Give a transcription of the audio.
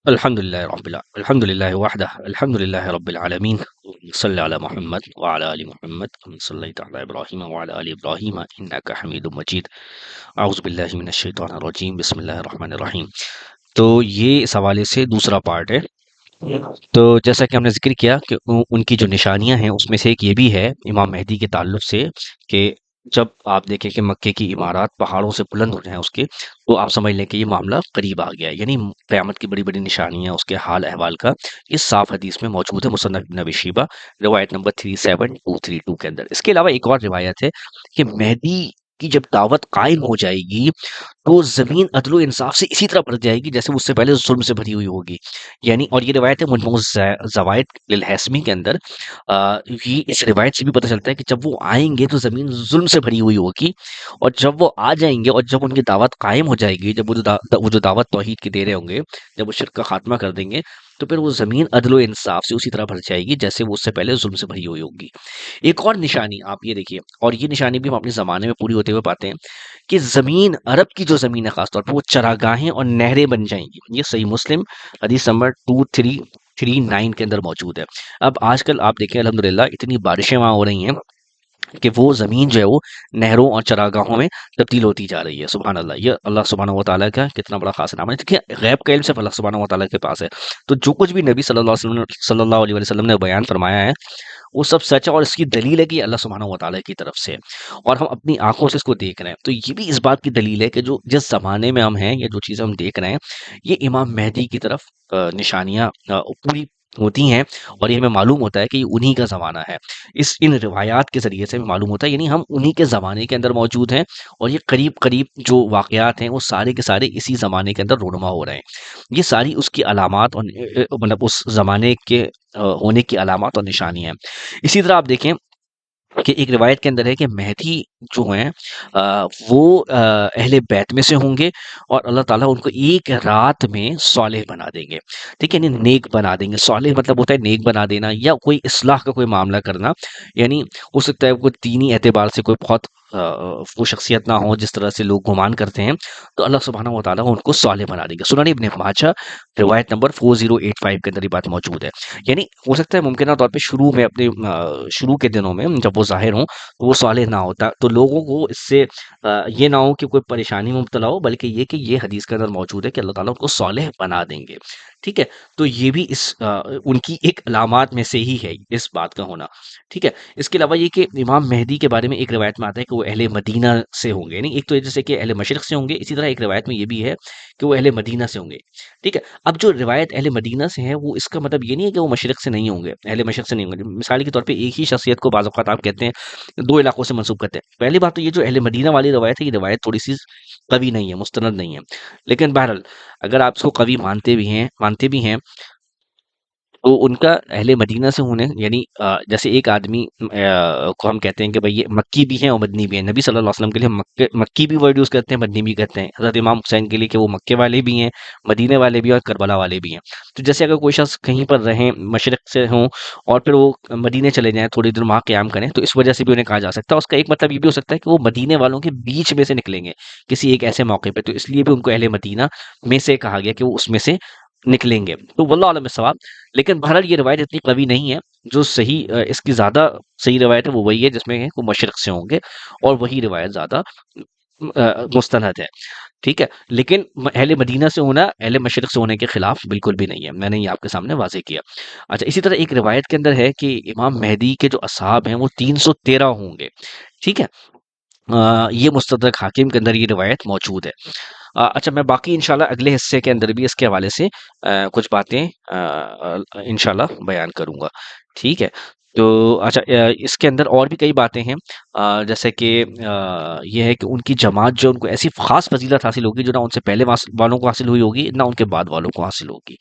الحمد للہ وحدہ الحمد للہ رب العالمین صلی علی محمد وعلی آل محمد صلی علی ابراہیم وعلی آل ابراہیم انک حمید مجید اعوذ باللہ من الشیطان الرجیم بسم اللہ الرحمن الرحیم۔ تو یہ اس حوالے سے دوسرا پارٹ ہے۔ تو جیسا کہ ہم نے ذکر کیا کہ ان کی جو نشانیاں ہیں اس میں سے ایک یہ بھی ہے امام مہدی کے تعلق سے کہ جب آپ دیکھیں کہ مکے کی عمارات پہاڑوں سے بلند ہو جائیں اس کے، تو آپ سمجھ لیں کہ یہ معاملہ قریب آ گیا ہے، یعنی قیامت کی بڑی بڑی نشانیاں اس کے حال احوال کا یہ صاف حدیث میں موجود ہے، مصنف ابن ابی شیبہ روایت نمبر 37232 کے اندر۔ اس کے علاوہ ایک اور روایت ہے کہ مہدی کی جب دعوت قائم ہو جائے گی تو زمین عدل و انصاف سے اسی طرح بھر جائے گی جیسے اس سے پہلے ظلم سے بھری ہوئی ہوگی، یعنی اور یہ روایت ہے مجموع زوائد للحسمی کے اندر۔ یہ اس روایت سے بھی پتہ چلتا ہے کہ جب وہ آئیں گے تو زمین ظلم سے بھری ہوئی ہوگی، اور جب وہ آ جائیں گے اور جب ان کی دعوت قائم ہو جائے گی، جب وہ جو دعوت توحید کی دے رہے ہوں گے، جب وہ شرک کا خاتمہ کر دیں گے تو پھر وہ زمین عدل و انصاف سے اسی طرح بھر جائے گی جیسے وہ اس سے پہلے ظلم سے بھری ہوئی ہوگی۔ ایک اور نشانی آپ یہ دیکھیے، اور یہ نشانی بھی ہم اپنے زمانے میں پوری ہوتے ہوئے پاتے ہیں کہ زمین عرب کی جو زمین ہے خاص طور پر وہ چراگاہیں اور نہریں بن جائیں گی۔ یہ صحیح مسلم حدیث نمبر 2339 کے اندر موجود ہے۔ اب آج کل آپ دیکھیں الحمدللہ اتنی بارشیں وہاں ہو رہی ہیں کہ وہ زمین جو ہے وہ نہروں اور چراگاہوں میں تبدیل ہوتی جا رہی ہے۔ سبحان اللہ، یہ اللہ سبحانہ و تعالیٰ کا کتنا بڑا خاص نام ہے۔ دیکھیے غیب کا علم صرف اللہ سبحانہ و تعالیٰ کے پاس ہے، تو جو کچھ بھی نبی صلی اللہ علیہ وسلم نے بیان فرمایا ہے وہ سب سچ ہے، اور اس کی دلیل ہے کہ یہ اللہ سبحانہ و تعالیٰ کی طرف سے ہے، اور ہم اپنی آنکھوں سے اس کو دیکھ رہے ہیں۔ تو یہ بھی اس بات کی دلیل ہے کہ جو جس زمانے میں ہم ہیں یا جو چیزیں ہم دیکھ رہے ہیں یہ امام مہدی کی طرف نشانیاں پوری ہوتی ہیں، اور یہ ہمیں معلوم ہوتا ہے کہ یہ انہی کا زمانہ ہے۔ ان روایات کے ذریعے سے ہمیں معلوم ہوتا ہے، یعنی ہم انہی کے زمانے کے اندر موجود ہیں، اور یہ قریب قریب جو واقعات ہیں وہ سارے کے سارے اسی زمانے کے اندر رونما ہو رہے ہیں۔ یہ ساری اس کی علامات اور مطلب اس زمانے کے ہونے کی علامات اور نشانی ہیں۔ اسی طرح آپ دیکھیں کہ ایک روایت کے اندر ہے کہ مہدی جو ہیں وہ اہل بیت میں سے ہوں گے، اور اللہ تعالیٰ ان کو ایک رات میں صالح بنا دیں گے، ٹھیک ہے، یعنی نیک بنا دیں گے۔ صالح مطلب ہوتا ہے نیک بنا دینا یا کوئی اصلاح کا کوئی معاملہ کرنا، یعنی ہو سکتا ہے کوئی دینی اعتبار سے کوئی بہت وہ شخصیت نہ ہو جس طرح سے لوگ گمان کرتے ہیں، تو اللہ سبحانہ و تعالیٰ ان کو صالح بنا دیں گے۔ سنن ابن ماجہ روایت نمبر 4085 کے اندر یہ بات موجود ہے، یعنی ہو سکتا ہے ممکنہ طور پہ شروع میں اپنے شروع کے دنوں میں جب وہ ظاہر ہوں تو وہ صالح نہ ہوتا، تو لوگوں کو اس سے یہ نہ ہو کہ کوئی پریشانی میں مبتلا ہو، بلکہ یہ کہ یہ حدیث کے اندر موجود ہے کہ اللہ تعالیٰ ان کو صالح بنا دیں گے، ٹھیک ہے۔ تو یہ بھی ان کی ایک علامات میں سے ہی ہے اس بات کا ہونا، ٹھیک ہے۔ اس کے علاوہ یہ کہ امام مہدی کے بارے میں ایک روایت میں آتا ہے کہ وہ اہل مدینہ سے ہوں گے، یعنی ایک تو جیسے کہ اہل مشرق سے ہوں گے، اسی طرح ایک روایت میں یہ بھی ہے کہ وہ اہل مدینہ سے ہوں گے، ٹھیک ہے۔ اب جو روایت اہل مدینہ سے ہے وہ اس کا مطلب یہ نہیں ہے کہ وہ مشرق سے نہیں ہوں گے، اہل مشرق سے نہیں ہوں گے۔ مثال کے طور پہ ایک ہی شخصیت کو بعض اوقات آپ کہتے ہیں دو علاقوں سے منسوب کرتے ہیں۔ پہلی بات تو یہ جو اہل مدینہ والی روایت ہے یہ روایت تھوڑی سی قوی نہیں ہے، مستند نہیں ہے، لیکن بہرحال اگر آپ اس کو قوی مانتے بھی ہیں تو ان کا اہل مدینہ سے ہونے، یعنی جیسے ایک آدمی کو ہم کہتے ہیں کہ بھئی یہ مکی بھی ہیں اور مدنی بھی ہیں۔ نبی صلی اللہ علیہ وسلم کے لیے ہم مکی بھی ورڈ یوز کرتے ہیں، مدنی بھی کرتے ہیں۔ حضرت امام حسین کے لیے کہ وہ مکے والے بھی ہیں، مدینے والے بھی ہیں اور کربلا والے بھی ہیں۔ تو جیسے اگر کوئی شخص کہیں پر رہیں مشرق سے ہوں اور پھر وہ مدینے چلے جائیں تھوڑی دیر وہاں قیام کریں، تو اس وجہ سے بھی انہیں کہا جا سکتا ہے۔ اس کا ایک مطلب یہ بھی ہو سکتا ہے کہ وہ مدینے والوں کے بیچ میں سے نکلیں گے کسی ایک ایسے موقع پہ، تو اس لیے بھی ان کو اہل مدینہ میں سے کہا گیا کہ وہ اس میں سے نکلیں گے۔ تو واللہ عالم الصواب، لیکن بہرحال یہ روایت اتنی قوی نہیں ہے۔ جو صحیح اس کی زیادہ صحیح روایت ہے وہ وہی ہے جس میں وہ مشرق سے ہوں گے، اور وہی روایت زیادہ مستند ہے، ٹھیک ہے۔ لیکن اہل مدینہ سے ہونا اہل مشرق سے ہونے کے خلاف بالکل بھی نہیں ہے، میں نے یہ آپ کے سامنے واضح کیا۔ اچھا، اسی طرح ایک روایت کے اندر ہے کہ امام مہدی کے جو اصحاب ہیں وہ 313 ہوں گے، ٹھیک ہے۔ یہ مستدرک حاکم کے اندر یہ روایت موجود ہے۔ اچھا، میں باقی انشاءاللہ اگلے حصے کے اندر بھی اس کے حوالے سے کچھ باتیں انشاءاللہ بیان کروں گا، ٹھیک ہے۔ تو اچھا، اس کے اندر اور بھی کئی باتیں ہیں، جیسے کہ یہ ہے کہ ان کی جماعت جو ان کو ایسی خاص فضیلت حاصل ہوگی جو نہ ان سے پہلے والوں کو حاصل ہوئی ہوگی نہ ان کے بعد والوں کو حاصل ہوگی۔